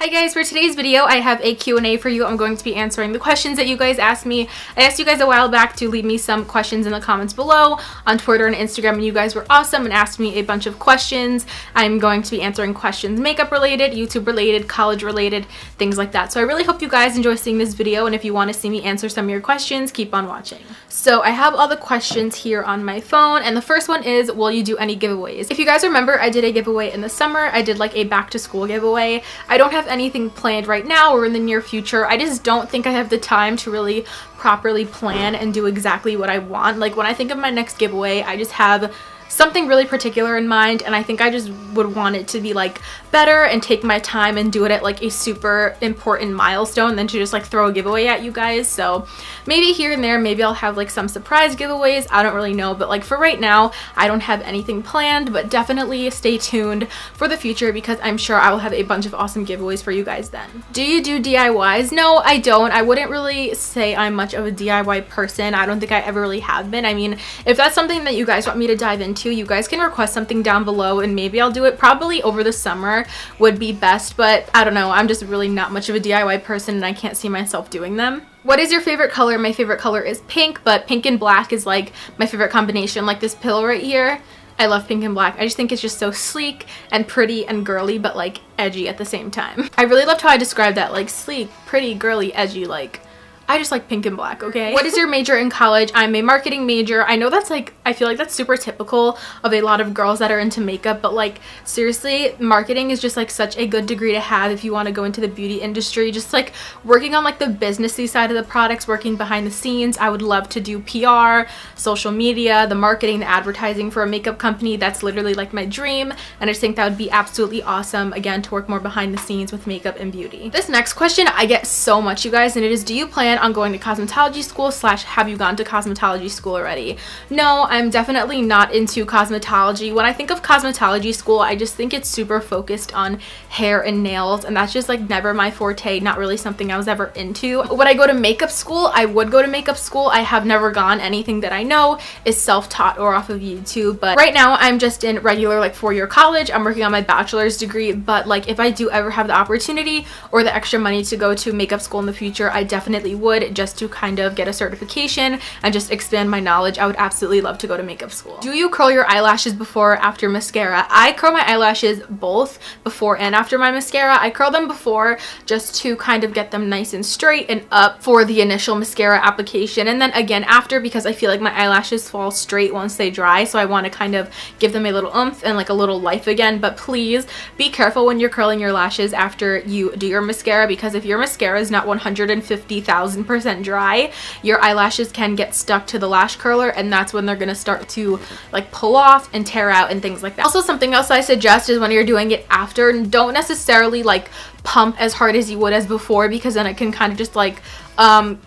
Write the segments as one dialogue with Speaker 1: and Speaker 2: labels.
Speaker 1: Hi guys, for today's video I have a Q&A for you. I'm going to be answering the questions that you guys asked me. I asked you guys a while back to leave me some questions in the comments below on Twitter and Instagram, and you guys were awesome and asked me a bunch of questions. I'm going to be answering questions makeup related, YouTube related, college related, things like that. So I really hope you guys enjoy seeing this video, and if you want to see me answer some of your questions, keep on watching. So I have all the questions here on my phone, and the first one is, will you do any giveaways? If you guys remember, I did a giveaway in the summer. I did like a back to school giveaway. I don't have anything planned right now or in the near future. I just don't think I have the time to really properly plan and do exactly what I want. Like when I think of my next giveaway, I just have something really particular in mind, and I think I just would want it to be like better and take my time and do it at like a super important milestone than to just like throw a giveaway at you guys. So maybe here and there, maybe I'll have like some surprise giveaways. I don't really know, but like for right now I don't have anything planned, but definitely stay tuned for the future because I'm sure I will have a bunch of awesome giveaways for you guys then. Do you do DIYs? No, I don't. I wouldn't really say I'm much of a DIY person. I don't think I ever really have been. I mean, if that's something that you guys want me to dive into, you guys can request something down below and maybe I'll do it. Probably over the summer would be best, but I don't know. I'm just really not much of a DIY person and I can't see myself doing them. What is your favorite color? My favorite color is pink, but pink and black is like my favorite combination. Like this pillow right here, I love pink and black. I just think it's just so sleek and pretty and girly, but like edgy at the same time. I really loved how I described that, like sleek, pretty, girly, edgy. Like I just like pink and black, okay? What is your major in college? I'm a marketing major. I know that's like, I feel like that's super typical of a lot of girls that are into makeup, but like seriously, marketing is just like such a good degree to have if you want to go into the beauty industry. Just like working on like the businessy side of the products, working behind the scenes. I would love to do PR, social media, the marketing, the advertising for a makeup company. That's literally like my dream, and I just think that would be absolutely awesome, again, to work more behind the scenes with makeup and beauty. This next question I get so much, you guys, and it is, do you plan on going to cosmetology school / have you gone to cosmetology school already? No, I'm definitely not into cosmetology. When I think of cosmetology school, I just think it's super focused on hair and nails, and that's just like never my forte, not really something I was ever into. Would I go to makeup school? I would go to makeup school. I have never gone. Anything that I know is self-taught or off of YouTube, but right now I'm just in regular like 4-year college. I'm working on my bachelor's degree, but like if I do ever have the opportunity or the extra money to go to makeup school in the future, I definitely would, just to kind of get a certification and just expand my knowledge. I would absolutely love to go to makeup school. Do you curl your eyelashes before or after mascara? I curl my eyelashes both before and after my mascara. I curl them before just to kind of get them nice and straight and up for the initial mascara application, and then again after because I feel like my eyelashes fall straight once they dry, so I want to kind of give them a little oomph and like a little life again. But please be careful when you're curling your lashes after you do your mascara, because if your mascara is not 150,000% dry, your eyelashes can get stuck to the lash curler, and that's when they're gonna start to like pull off and tear out and things like that. Also, something else I suggest is when you're doing it after, don't necessarily like pump as hard as you would as before, because then it can kind of just like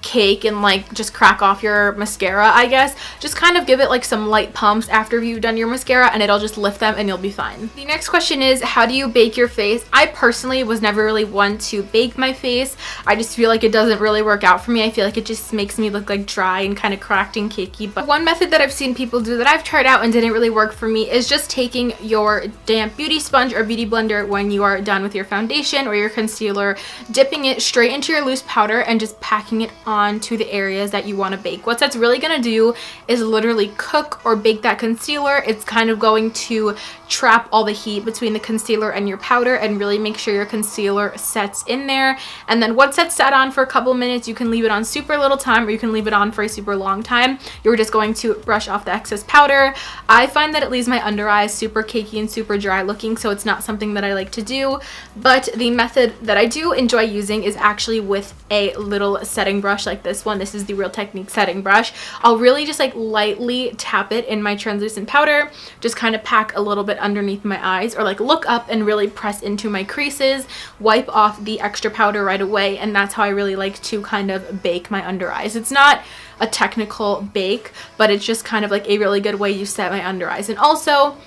Speaker 1: cake and like just crack off your mascara. I guess just kind of give it like some light pumps after you've done your mascara and it'll just lift them and you'll be fine. The next question is, how do you bake your face? I personally was never really one to bake my face. I just feel like it doesn't really work out for me. I feel like it just makes me look like dry and kind of cracked and cakey. But one method that I've seen people do that I've tried out and didn't really work for me is just taking your damp beauty sponge or beauty blender when you are done with your foundation or your concealer, dipping it straight into your loose powder and just packing it onto the areas that you want to bake. What that's really going to do is literally cook or bake that concealer. It's kind of going to trap all the heat between the concealer and your powder and really make sure your concealer sets in there. And then once it's set on for a couple minutes, you can leave it on super little time or you can leave it on for a super long time. You're just going to brush off the excess powder. I find that it leaves my under eyes super cakey and super dry looking, so it's not something that I like to do. But the method that I do enjoy using is actually with a little setting brush like this one. This is the Real Technique setting brush. I'll really just like lightly tap it in my translucent powder, just kind of pack a little bit underneath my eyes, or like look up and really press into my creases, wipe off the extra powder right away, and that's how I really like to kind of bake my under eyes. It's not a technical bake, but it's just kind of like a really good way you set my under eyes. And also,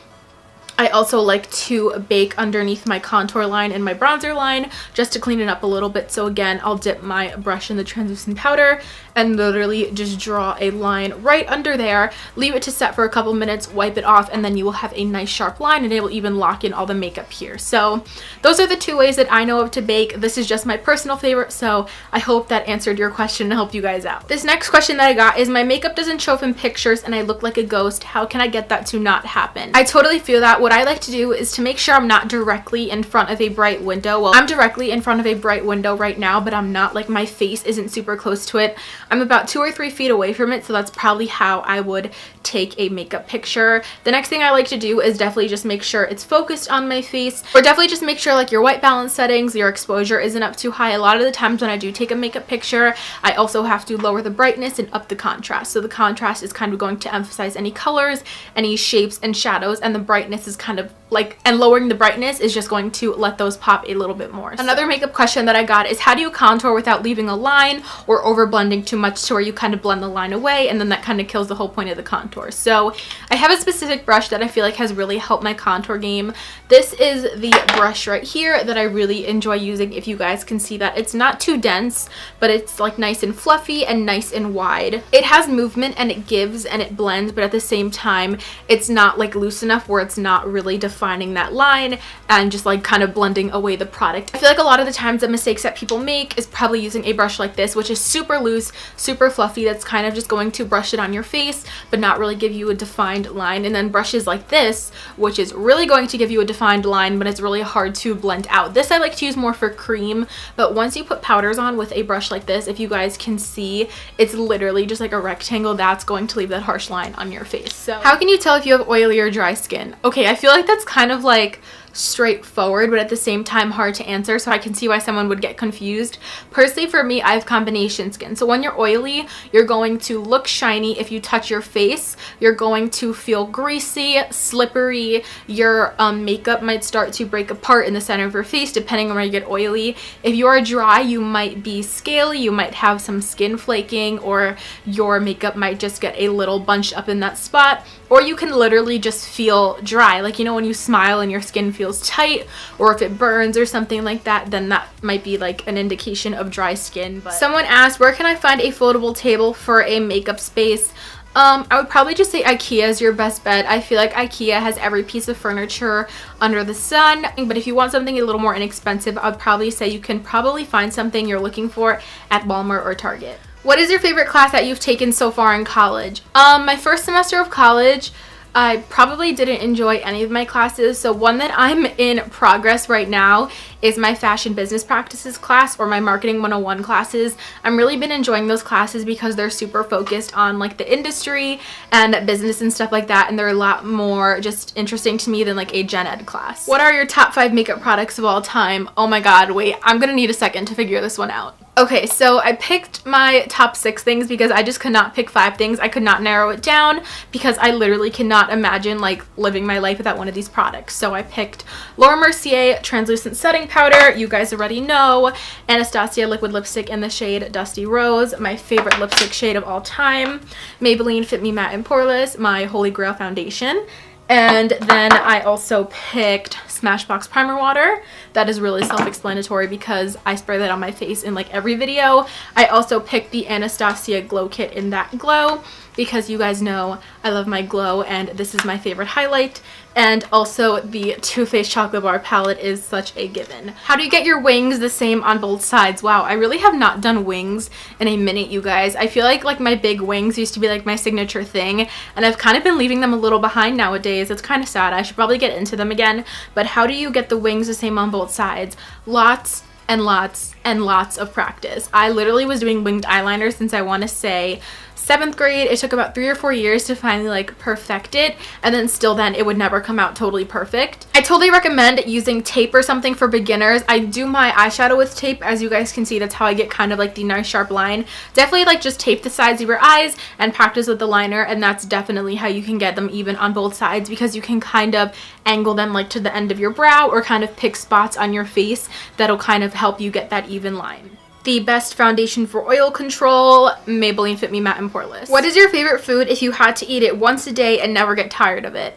Speaker 1: I also like to bake underneath my contour line and my bronzer line just to clean it up a little bit. So again, I'll dip my brush in the translucent powder and literally just draw a line right under there, leave it to set for a couple minutes, wipe it off, and then you will have a nice sharp line, and it will even lock in all the makeup here. So those are the 2 ways that I know of to bake. This is just my personal favorite, so I hope that answered your question and helped you guys out. This next question that I got is, my makeup doesn't show up in pictures and I look like a ghost. How can I get that to not happen? I totally feel that. What I like to do is to make sure I'm not directly in front of a bright window. Well, I'm directly in front of a bright window right now, but I'm not, like, my face isn't super close to it. I'm about 2 or 3 feet away from it, so that's probably how I would take a makeup picture. The next thing I like to do is definitely just make sure it's focused on my face, or definitely just make sure like your white balance settings, your exposure isn't up too high. A lot of the times when I do take a makeup picture, I also have to lower the brightness and up the contrast. So the contrast is kind of going to emphasize any colors, any shapes and shadows, and the brightness is kind of like, and lowering the brightness is just going to let those pop a little bit more. Another makeup question that I got is, how do you contour without leaving a line or over blending too much to where you kind of blend the line away, and then that kind of kills the whole point of the contour? So I have a specific brush that I feel like has really helped my contour game. This is the brush right here that I really enjoy using. If you guys can see that, it's not too dense, but it's like nice and fluffy and nice and wide. It has movement and it gives and it blends, but at the same time it's not like loose enough where it's not really defining that line and just like kind of blending away the product. I feel like a lot of the times the mistakes that people make is probably using a brush like this, which is super loose, super fluffy, that's kind of just going to brush it on your face but not really give you a defined line, and then brushes like this, which is really going to give you a defined line but it's really hard to blend out. This I like to use more for cream, but once you put powders on with a brush like this, if you guys can see, it's literally just like a rectangle that's going to leave that harsh line on your face. So how can you tell if you have oily or dry skin? Okay, I feel like that's kind of like straightforward, but at the same time hard to answer, so I can see why someone would get confused. Personally, for me, I have combination skin, so when you're oily, you're going to look shiny. If you touch your face, you're going to feel greasy, slippery. Your makeup might start to break apart in the center of your face depending on where you get oily. If you are dry, you might be scaly, you might have some skin flaking, or your makeup might just get a little bunched up in that spot, or you can literally just feel dry, like, you know, when you smile and your skin feels tight, or if it burns or something like that, then that might be like an indication of dry skin. But someone asked, where can I find a foldable table for a makeup space? I would probably just say IKEA is your best bet. I feel like IKEA has every piece of furniture under the sun, but if you want something a little more inexpensive, I would probably say you can probably find something you're looking for at Walmart or Target. What is your favorite class that you've taken so far in college? My first semester of college, I probably didn't enjoy any of my classes, so one that I'm in progress right now is my fashion business practices class, or my marketing 101 classes. I'm really been enjoying those classes because they're super focused on like the industry and business and stuff like that, and they're a lot more just interesting to me than like a gen ed class. What are your top 5 makeup products of all time? Oh my god, wait, I'm gonna need a second to figure this one out. Okay, so I picked my top 6 things because I just could not pick 5 things. I could not narrow it down because I literally cannot imagine like living my life without one of these products. So I picked Laura Mercier translucent setting powder, you guys already know, Anastasia liquid lipstick in the shade Dusty Rose, my favorite lipstick shade of all time, Maybelline Fit Me Matte and Poreless, my holy grail foundation, and then I also picked Smashbox primer water. That is really self-explanatory because I spray that on my face in like every video. I also picked the Anastasia glow kit in that glow because you guys know I love my glow and this is my favorite highlight. And also the Too Faced chocolate bar palette is such a given. How do you get your wings the same on both sides? Wow, I really have not done wings in a minute, you guys. I feel like my big wings used to be like my signature thing, and I've kind of been leaving them a little behind nowadays. It's kind of sad. I should probably get into them again. But how do you get the wings the same on both sides? Lots and lots and lots of practice. I literally was doing winged eyeliner since I want to say 7th grade. It took about 3 or 4 years to finally like perfect it, and then still then it would never come out totally perfect. I totally recommend using tape or something for beginners. I do my eyeshadow with tape, as you guys can see. That's how I get kind of like the nice sharp line. Definitely like just tape the sides of your eyes and practice with the liner, and that's definitely how you can get them even on both sides, because you can kind of angle them like to the end of your brow or kind of pick spots on your face that'll kind of help you get that even line. The best foundation for oil control, Maybelline Fit Me Matte and Poreless. What is your favorite food if you had to eat it once a day and never get tired of it?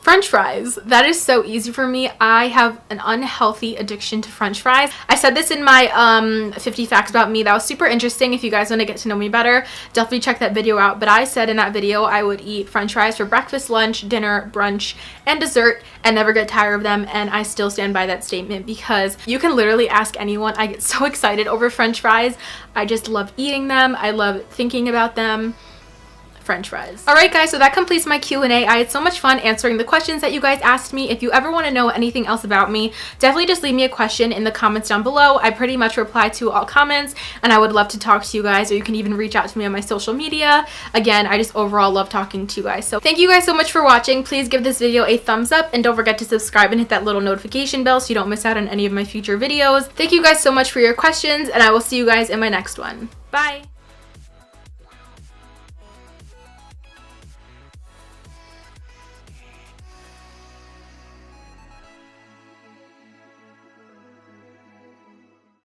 Speaker 1: French fries. That is so easy for me. I have an unhealthy addiction to French fries. I said this in my 50 facts about me. That was super interesting. If you guys want to get to know me better, definitely check that video out. But I said in that video I would eat French fries for breakfast, lunch, dinner, brunch, and dessert and never get tired of them. And I still stand by that statement because you can literally ask anyone. I get so excited over French fries. I just love eating them. I love thinking about them. French fries. Alright guys, so that completes my Q&A. I had so much fun answering the questions that you guys asked me. If you ever want to know anything else about me, definitely just leave me a question in the comments down below. I pretty much reply to all comments and I would love to talk to you guys, or you can even reach out to me on my social media. Again, I just overall love talking to you guys. So thank you guys so much for watching. Please give this video a thumbs up and don't forget to subscribe and hit that little notification bell so you don't miss out on any of my future videos. Thank you guys so much for your questions and I will see you guys in my next one. Bye!